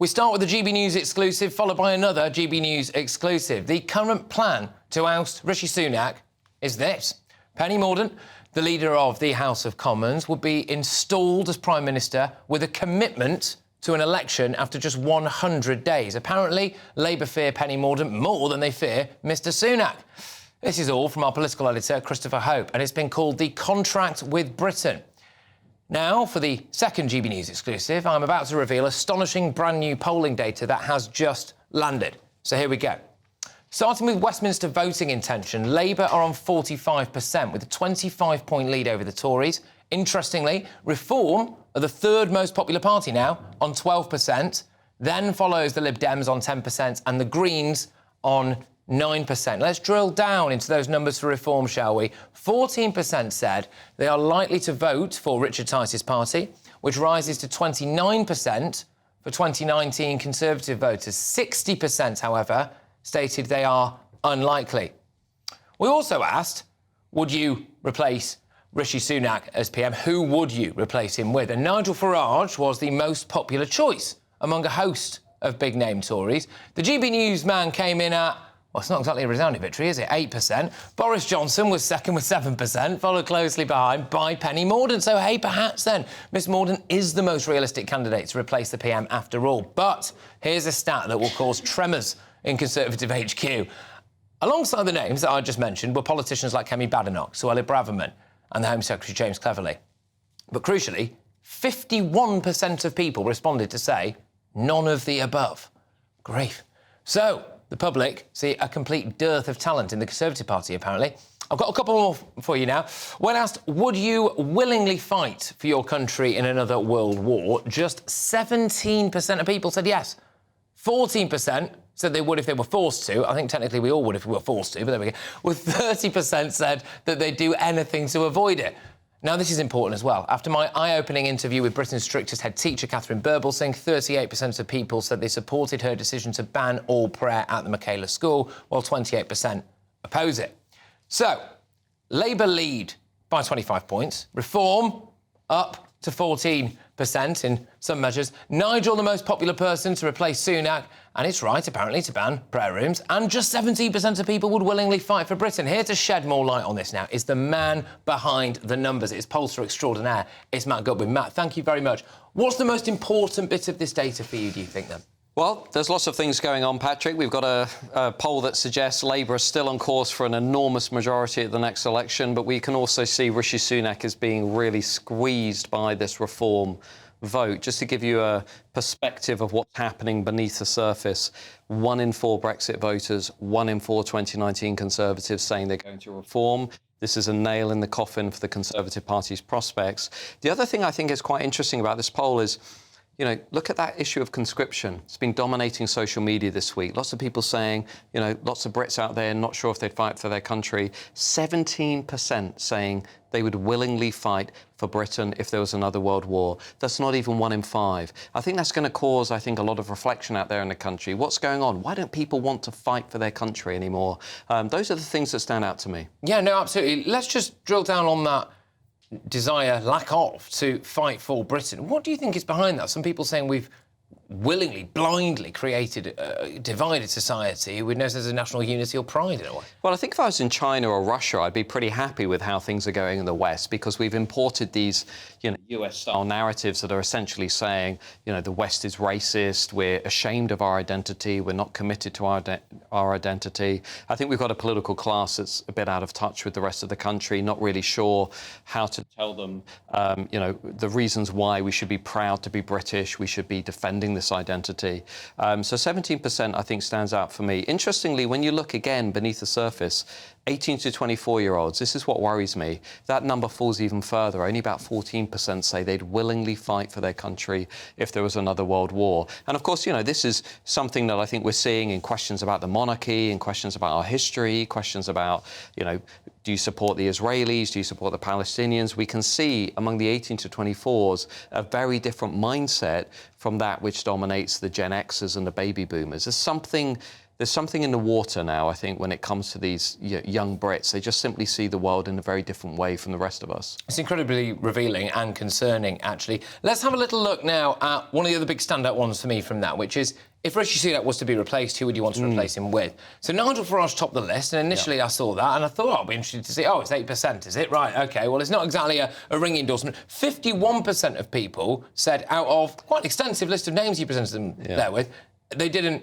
We start with the GB News exclusive, followed by another GB News exclusive. The current plan to oust Rishi Sunak is this. Penny Mordaunt, the leader of the House of Commons, would be installed as Prime Minister with a commitment to an election after just 100 days. Apparently, Labour fear Penny Mordaunt more than they fear Mr Sunak. This is all from our political editor, Christopher Hope, and it's been called the contract with Britain. Now, for the second GB News exclusive, I'm about to reveal astonishing brand new polling data that has just landed. So here we go. Starting with Westminster voting intention, Labour are on 45% with a 25-point lead over the Tories. Interestingly, Reform are the third most popular party now on 12%. Then follows the Lib Dems on 10% and the Greens on 9%. Let's drill down into those numbers for Reform, shall we? 14% said they are likely to vote for Richard Tice's party, which rises to 29% for 2019 Conservative voters. 60%, however, stated they are unlikely. We also asked, would you replace Rishi Sunak as PM? Who would you replace him with? And Nigel Farage was the most popular choice among a host of big-name Tories. The GB News man came in at, well, it's not exactly a resounding victory, is it? 8%. Boris Johnson was second with 7%, followed closely behind by Penny Mordaunt. So, hey, perhaps then, Miss Mordaunt is the most realistic candidate to replace the PM after all. But here's a stat that will cause tremors in Conservative HQ. Alongside the names that I just mentioned were politicians like Kemi Badenoch, Suella Braverman and the Home Secretary James Cleverly. But crucially, 51% of people responded to say none of the above. Grief. So, the public see a complete dearth of talent in the Conservative Party, apparently. I've got a couple more for you now. When asked, would you willingly fight for your country in another world war, just 17% of people said yes. 14% said they would if they were forced to. I think technically we all would if we were forced to, but there we go. With 30% said that they'd do anything to avoid it. Now, this is important as well. After my eye-opening interview with Britain's strictest head teacher, Catherine Birbalsingh, 38% of people said they supported her decision to ban all prayer at the Michaela School, while 28% oppose it. So, Labour lead by 25 points. Reform up to 14% in some measures. Nigel, the most popular person to replace Sunak, and it's right, apparently, to ban prayer rooms. And just 17% of people would willingly fight for Britain. Here to shed more light on this now is the man behind the numbers. It's pollster extraordinaire. It's Matt Goodwin. Matt, thank you very much. What's the most important bit of this data for you, do you think, then? Well, there's lots of things going on, Patrick. We've got a poll that suggests Labour is still on course for an enormous majority at the next election, but we can also see Rishi Sunak as being really squeezed by this Reform vote. Just to give you a perspective of what's happening beneath the surface, 1 in 4 Brexit voters, 1 in 4 2019 Conservatives saying they're going to Reform. This is a nail in the coffin for the Conservative Party's prospects. The other thing I think is quite interesting about this poll is, you know, look at that issue of conscription. It's been dominating social media this week. Lots of people saying, you know, lots of Brits out there not sure if they'd fight for their country. 17% saying they would willingly fight for Britain if there was another world war. That's not even 1 in 5. I think that's going to cause, I think, a lot of reflection out there in the country. What's going on? Why don't people want to fight for their country anymore? Those are the things that stand out to me. Yeah, no, absolutely. Let's just drill down on that desire, lack of, to fight for Britain. What do you think is behind that? Some people saying we've willingly, blindly created a divided society with no sense of national unity or pride in a way. Well, I think if I was in China or Russia, I'd be pretty happy with how things are going in the West, because we've imported these, you know, US-style narratives that are essentially saying, you know, the West is racist, we're ashamed of our identity, we're not committed to our identity. I think we've got a political class that's a bit out of touch with the rest of the country, not really sure how to tell them, you know, the reasons why we should be proud to be British, we should be defending this identity. So 17%, I think, stands out for me. Interestingly, when you look again beneath the surface, 18 to 24-year-olds, this is what worries me. That number falls even further. Only about 14% say they'd willingly fight for their country if there was another world war. And, of course, you know, this is something that I think we're seeing in questions about the monarchy, in questions about our history, questions about, you know, do you support the Israelis? Do you support the Palestinians? We can see among the 18 to 24s a very different mindset from that which dominates the Gen Xers and the baby boomers. There's there's something in the water now, I think, when it comes to these young Brits. They just simply see the world in a very different way from the rest of us. It's incredibly revealing and concerning, actually. Let's have a little look now at one of the other big standout ones for me from that, which is, if Rishi Sunak was to be replaced, who would you want to replace him with? So Nigel Farage topped the list, and initially I saw that, and I thought, I'll be interested to see, it's 8%, is it? Right, OK, well, it's not exactly a ringing endorsement. 51% of people said, out of quite an extensive list of names you presented them there with, they didn't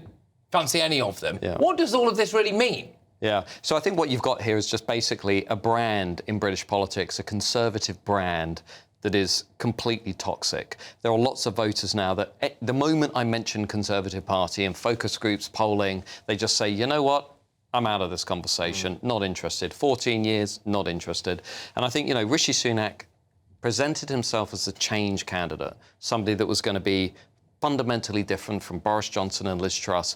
fancy any of them. What does all of this really mean? Yeah, so I think what you've got here is just basically a brand in British politics, a Conservative brand that is completely toxic. There are lots of voters now that, at the moment I mention Conservative Party and focus groups polling, they just say, you know what, I'm out of this conversation, not interested. 14 years, not interested. And I think, Rishi Sunak presented himself as a change candidate, somebody that was going to be fundamentally different from Boris Johnson and Liz Truss.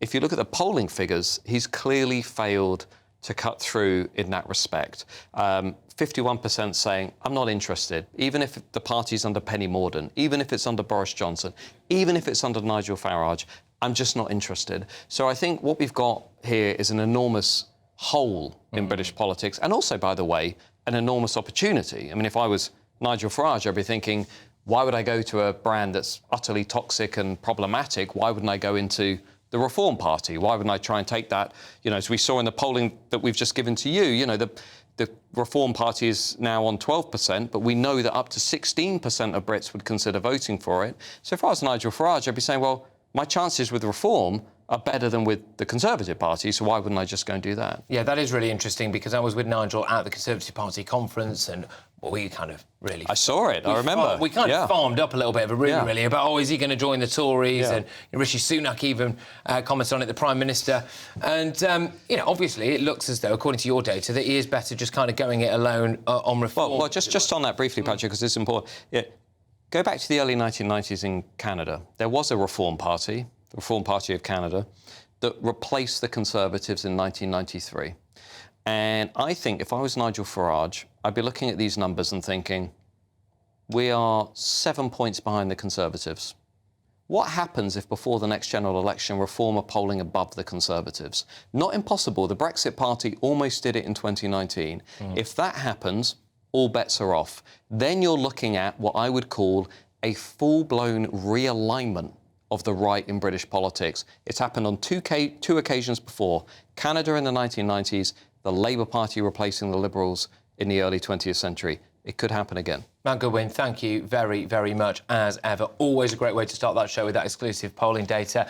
If you look at the polling figures, he's clearly failed to cut through in that respect. 51% saying, I'm not interested, even if the party's under Penny Mordaunt, even if it's under Boris Johnson, even if it's under Nigel Farage, I'm just not interested. So I think what we've got here is an enormous hole in British politics, and also, by the way, an enormous opportunity. I mean, if I was Nigel Farage, I'd be thinking, why would I go to a brand that's utterly toxic and problematic? Why wouldn't I go into the Reform Party? Why wouldn't I try and take that? As we saw in the polling that we've just given to you, the Reform Party is now on 12%, but we know that up to 16% of Brits would consider voting for it. So if I was Nigel Farage, I'd be saying, well, my chances with Reform are better than with the Conservative Party, so why wouldn't I just go and do that? Yeah, that is really interesting, because I was with Nigel at the Conservative Party conference, and we kind of really... I saw it, I remember. We kind of farmed up a little bit of a rumour, really, about, is he going to join the Tories? And Rishi Sunak even commented on it, the Prime Minister. And, obviously, it looks as though, according to your data, that he is better just kind of going it alone on Reform. Well, just on that briefly, Patrick, because it's important. Go back to the early 1990s in Canada. There was a Reform Party, the Reform Party of Canada, that replaced the Conservatives in 1993. And I think if I was Nigel Farage, I'd be looking at these numbers and thinking, we are 7 points behind the Conservatives. What happens if before the next general election, Reform are polling above the Conservatives? Not impossible. The Brexit Party almost did it in 2019. If that happens, all bets are off. Then you're looking at what I would call a full-blown realignment of the right in British politics. It's happened on two occasions before. Canada in the 1990s, the Labour Party replacing the Liberals in the early 20th century. It could happen again. Matt Goodwin, thank you very, very much, as ever. Always a great way to start that show with that exclusive polling data.